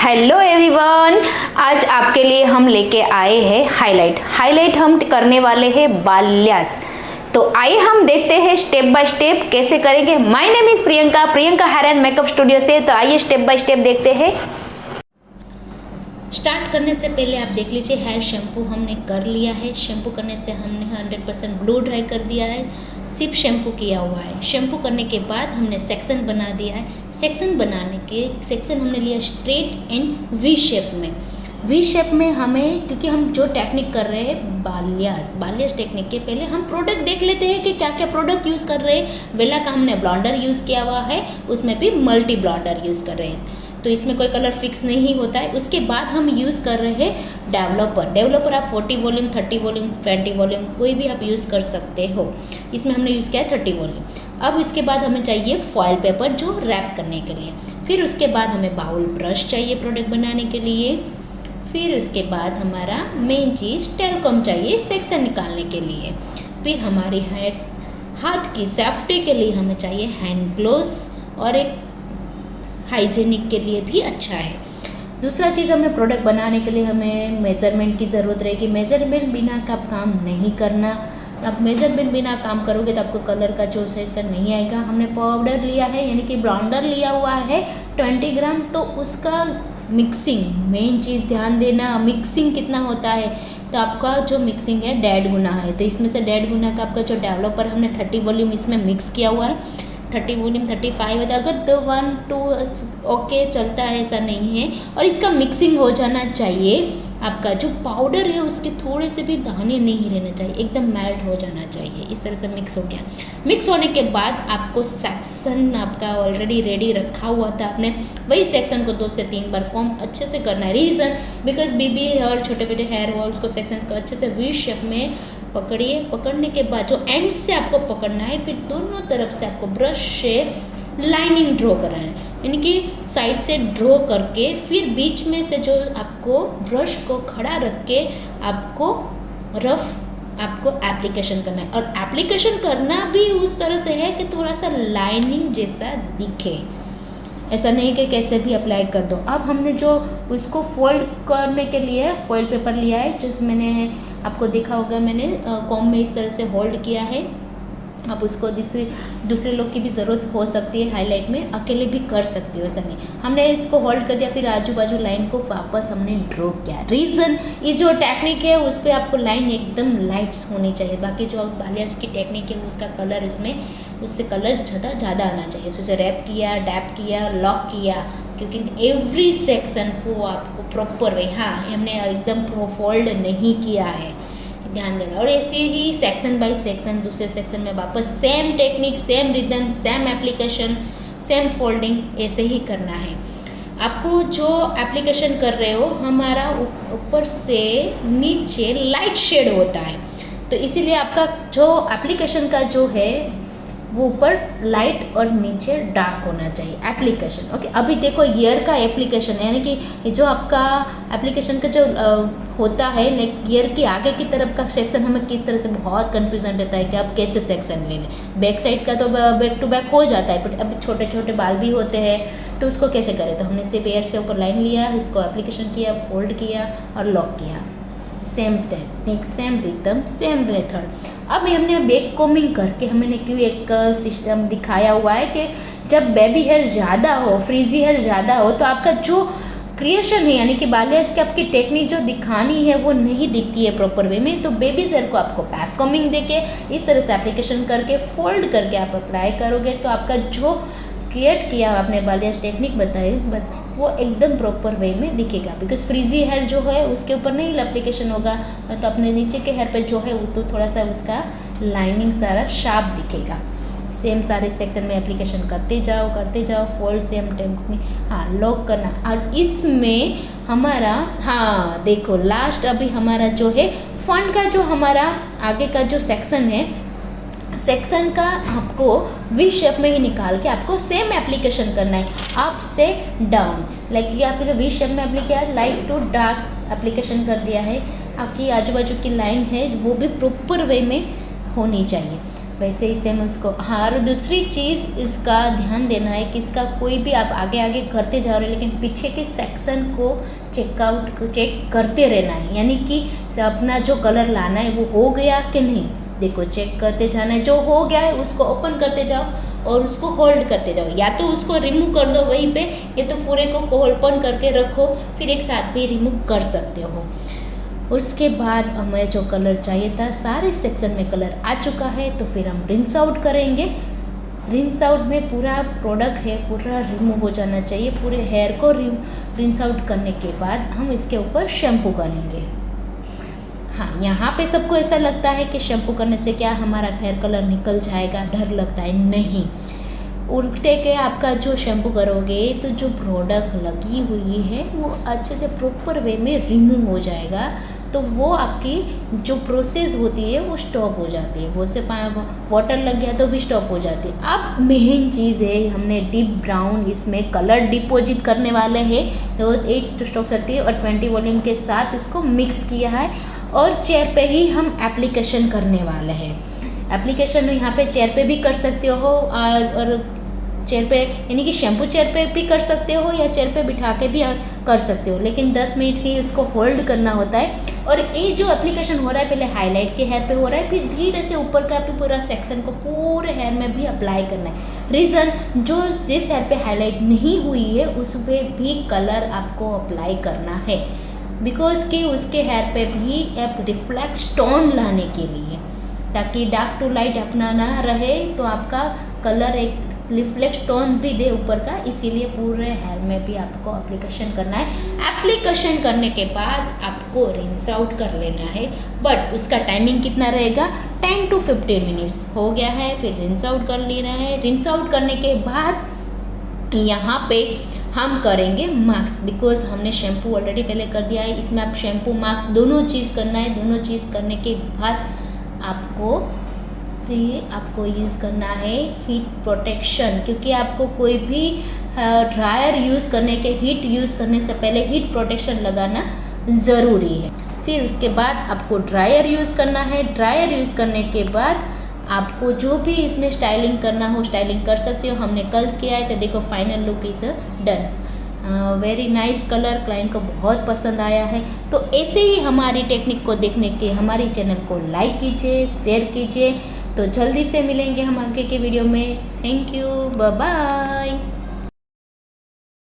Hello everyone, आज आपके लिए हम लेके आए हैं हाईलाइट हम करने वाले हैं बाल्यास। तो आइए हम देखते हैं स्टेप बाय स्टेप कैसे करेंगे। My name is Priyanka hair and makeup studio से। तो आइए स्टेप बाय स्टेप देखते हैं। स्टार्ट करने से पहले आप देख लीजिए, हेयर शैम्पू हमने कर लिया है। शैम्पू करने से हमने 100% ब्लो ड्राई कर दिया है, सिर्फ शैम्पू किया हुआ है। शैम्पू करने के बाद हमने सेक्शन बना दिया है। सेक्शन हमने लिया स्ट्रेट एंड वी शेप में। वी शेप में हमें, क्योंकि हम जो टेक्निक कर रहे हैं बाल्यास टेक्निक के पहले हम प्रोडक्ट देख लेते हैं कि क्या क्या प्रोडक्ट यूज़ कर रहे हैं। वेला का हमने ब्लॉन्डर यूज़ किया हुआ है, उसमें भी मल्टी ब्लॉन्डर यूज़ कर रहे हैं, तो इसमें कोई कलर फिक्स नहीं होता है। उसके बाद हम यूज़ कर रहे हैं डेवलपर आप 40 वॉल्यूम, 30 वॉल्यूम, 20 वॉल्यूम कोई भी आप यूज़ कर सकते हो। इसमें हमने यूज़ किया है 30 वॉल्यूम। अब इसके बाद हमें चाहिए फॉयल पेपर जो रैप करने के लिए। फिर उसके बाद हमें बाउल ब्रश चाहिए प्रोडक्ट बनाने के लिए। फिर उसके बाद हमारा मेन चीज़ टेलकॉम चाहिए सेक्शन निकालने के लिए। फिर हमारी हाथ की सेफ्टी के लिए हमें चाहिए हैंड ग्लोव्स, और एक हाइजीनिक के लिए भी अच्छा है। दूसरा चीज़, हमें प्रोडक्ट बनाने के लिए हमें मेज़रमेंट की ज़रूरत रहेगी। मेज़रमेंट बिना का आप काम नहीं करना। आप मेज़रमेंट बिना काम करोगे तो आपको कलर का जो सेशन नहीं आएगा। हमने पाउडर लिया है, यानी कि ब्लॉन्डर लिया हुआ है 20 ग्राम, तो उसका मिक्सिंग, मेन चीज़ ध्यान देना, मिक्सिंग कितना होता है। तो आपका जो मिक्सिंग है 1.5 गुना है, तो इसमें से 1.5 गुना का आपका जो डेवलपर हमने 30 वॉल्यूम इसमें मिक्स किया हुआ है, 30 वॉल्यूम 35 है। तो अगर तो 1 2 ओके चलता है, ऐसा नहीं है। और इसका मिक्सिंग हो जाना चाहिए। आपका जो पाउडर है उसके थोड़े से भी दाने नहीं रहना चाहिए, एकदम मेल्ट हो जाना चाहिए। इस तरह से मिक्स हो गया। मिक्स होने के बाद आपको सेक्शन आपका ऑलरेडी रेडी रखा हुआ था, आपने वही सेक्शन को 2 से 3 बार कॉम्ब अच्छे से करना है। रीज़न बिकॉज बेबी और छोटे छोटे हेयर और उसको सेक्शन को अच्छे से वी शेप में पकड़िए। पकड़ने के बाद जो एंड से आपको पकड़ना है, फिर दोनों तरफ से आपको ब्रश से लाइनिंग ड्रॉ करना है, यानी कि साइड से ड्रॉ करके फिर बीच में से जो आपको ब्रश को खड़ा रख के आपको आपको एप्लीकेशन करना है। और एप्लीकेशन करना भी उस तरह से है कि थोड़ा सा लाइनिंग जैसा दिखे, ऐसा नहीं कि कैसे भी अप्लाई कर दो। अब हमने जो उसको फोल्ड करने के लिए फॉइल पेपर लिया है, जिसमें मैंने आपको देखा होगा, मैंने कॉम्ब में इस तरह से होल्ड किया है। आप उसको दूसरे लोग की भी ज़रूरत हो सकती है, हाईलाइट में अकेले भी कर सकती हो, ऐसा नहीं। हमने इसको होल्ड कर दिया, फिर आजू बाजू लाइन को वापस हमने ड्रॉ किया। रीज़न, ये जो टेक्निक है उस पर आपको लाइन एकदम लाइट्स होनी चाहिए। बाकी जो बाल्यास की टेक्निक है उसका कलर इसमें, उससे कलर ज़्यादा आना चाहिए। तो उसे रैप किया, डैप किया, लॉक किया, क्योंकि एवरी सेक्शन को आपको प्रॉपर वे, हाँ हमने एकदम फोल्ड नहीं किया है, ध्यान देना। और ऐसे ही सेक्शन बाय सेक्शन, दूसरे सेक्शन में वापस same technique, same rhythm, same application, same folding, ऐसे ही करना है। आपको जो एप्लीकेशन कर रहे हो, हमारा ऊपर से नीचे लाइट शेड होता है, तो इसीलिए आपका जो एप्लीकेशन का जो है वो ऊपर लाइट और नीचे डार्क होना चाहिए एप्लीकेशन। ओके, अभी देखो ईयर का एप्लीकेशन, यानी कि जो आपका एप्लीकेशन का जो होता है, लाइक ईयर की आगे की तरफ का सेक्शन हमें किस तरह से बहुत कंफ्यूजन रहता है कि आप कैसे सेक्शन ले लें। बैक साइड का तो बैक टू बैक हो जाता है, बट अब छोटे छोटे बाल भी होते हैं, तो उसको कैसे करें। तो हमने सिर्फ एयर से ऊपर लाइन लिया, इसको एप्लीकेशन किया, फोल्ड किया और लॉक किया। Same technique, same rhythm, same method. अब हमने बैक कॉम्बिंग करके हमने क्यों एक सिस्टम दिखाया हुआ है कि जब बेबी हेयर ज़्यादा हो, फ्रीजी हेयर ज़्यादा हो, तो आपका जो क्रिएशन है, यानी कि बाल्यास की आपकी टेक्निक जो दिखानी है वो नहीं दिखती है प्रॉपर वे में। तो बेबी हेयर को आपको बैक कॉम्बिंग देके इस तरह से एप्लीकेशन करके फोल्ड करके आप अप्लाई करोगे, तो आपका जो क्रिएट किया आपने बाल्यास टेक्निक बताई वो एकदम प्रॉपर वे में दिखेगा। बिकॉज फ्रीजी हेयर जो है उसके ऊपर नहीं एप्लीकेशन होगा, तो अपने नीचे के हेयर पे जो है वो तो थोड़ा सा उसका लाइनिंग सारा शार्प दिखेगा। सेम सारे सेक्शन में एप्लीकेशन करते जाओ, फोल्ड सेम टेक्निक, हाँ लॉक करना। और इसमें हमारा, हाँ देखो लास्ट अभी हमारा जो है फ्रंट का जो हमारा आगे का जो सेक्शन है, सेक्शन का आपको वी शेप में ही निकाल के आपको सेम एप्लीकेशन करना है, अप से डाउन। लाइक ये आपने वी शेप में आपने किया, लाइट टू डार्क एप्लीकेशन कर दिया है। आपकी आजू बाजू की लाइन है वो भी प्रॉपर वे में होनी चाहिए। वैसे ही सेम उसको। हाँ, और दूसरी चीज़ इसका ध्यान देना है कि इसका कोई भी आप आगे आगे करते जा रहे हो लेकिन पीछे के सेक्शन को चेक करते रहना है, यानी कि अपना जो कलर लाना है वो हो गया कि नहीं, देखो चेक करते जाना है। जो हो गया है उसको ओपन करते जाओ और उसको होल्ड करते जाओ, या तो उसको रिमूव कर दो वहीं पे, या तो पूरे को ओपन करके रखो, फिर एक साथ भी रिमूव कर सकते हो। उसके बाद हमें जो कलर चाहिए था सारे सेक्शन में कलर आ चुका है, तो फिर हम रिंस आउट करेंगे। रिंस आउट में पूरा प्रोडक्ट है पूरा रिमूव हो जाना चाहिए, पूरे हेयर को रिंस आउट करने के बाद हम इसके ऊपर शैम्पू करेंगे। हाँ, यहाँ पे सबको ऐसा लगता है कि शैम्पू करने से क्या हमारा हेयर कलर निकल जाएगा, डर लगता है, नहीं। उल्टे के आपका जो शैम्पू करोगे तो जो प्रोडक्ट लगी हुई है वो अच्छे से प्रॉपर वे में रिमूव हो जाएगा, तो वो आपकी जो प्रोसेस होती है वो स्टॉप हो जाती है, वो से वाटर लग गया तो भी स्टॉप हो जाती है। अब मेन चीज़ है, हमने डीप ब्राउन इसमें कलर डिपॉजिट करने वाले हैं, तो 8:30 और 20 वॉल्यूम के साथ उसको मिक्स किया है और चेयर पे ही हम एप्लीकेशन करने वाले हैं। एप्लीकेशन यहाँ पे चेयर पे भी कर सकते हो और चेयर पे यानी कि शैम्पू चेयर पे भी कर सकते हो या चेयर पे बिठा के भी कर सकते हो, लेकिन 10 मिनट ही उसको होल्ड करना होता है। और ये जो एप्लीकेशन हो रहा है पहले हाईलाइट के हेयर पे हो रहा है, फिर धीरे से ऊपर का भी पूरा सेक्शन को पूरे हेयर में भी अप्लाई करना है। रीज़न, जो जिस हेयर पे हाईलाइट नहीं हुई है उस पर भी कलर आपको अप्लाई करना है, बिकॉज कि उसके हेयर पे भी एक रिफ्लेक्ट टोन लाने के लिए, ताकि डार्क टू लाइट अपना ना रहे, तो आपका कलर एक रिफ्लेक्ट टोन भी दे ऊपर का, इसीलिए पूरे हेयर में भी आपको एप्लीकेशन करना है। एप्लीकेशन करने के बाद आपको रिंस आउट कर लेना है, बट उसका टाइमिंग कितना रहेगा, 10 to 15 मिनट्स हो गया है, फिर रिंस आउट कर लेना है। रिंस आउट करने के बाद यहाँ पे हम करेंगे मास्क, बिकॉज हमने शैम्पू ऑलरेडी पहले कर दिया है, इसमें आप शैम्पू मास्क दोनों चीज़ करना है। दोनों चीज़ करने के बाद आपको यूज़ करना है हीट प्रोटेक्शन, क्योंकि आपको कोई भी ड्रायर यूज़ करने के हीट यूज़ करने से पहले हीट प्रोटेक्शन लगाना ज़रूरी है। फिर उसके बाद आपको ड्रायर यूज़ करना है। ड्रायर यूज़ करने के बाद आपको जो भी इसमें स्टाइलिंग करना हो स्टाइलिंग कर सकते हो। हमने कर्ल्स किया है तो देखो final look is done. Very nice colour, client को बहुत पसंद आया है। तो ऐसे ही हमारी टेक्निक को देखने के हमारी चैनल को लाइक कीजिए, शेयर कीजिए। तो जल्दी से मिलेंगे हम आगे के वीडियो में। Thank you, bye bye.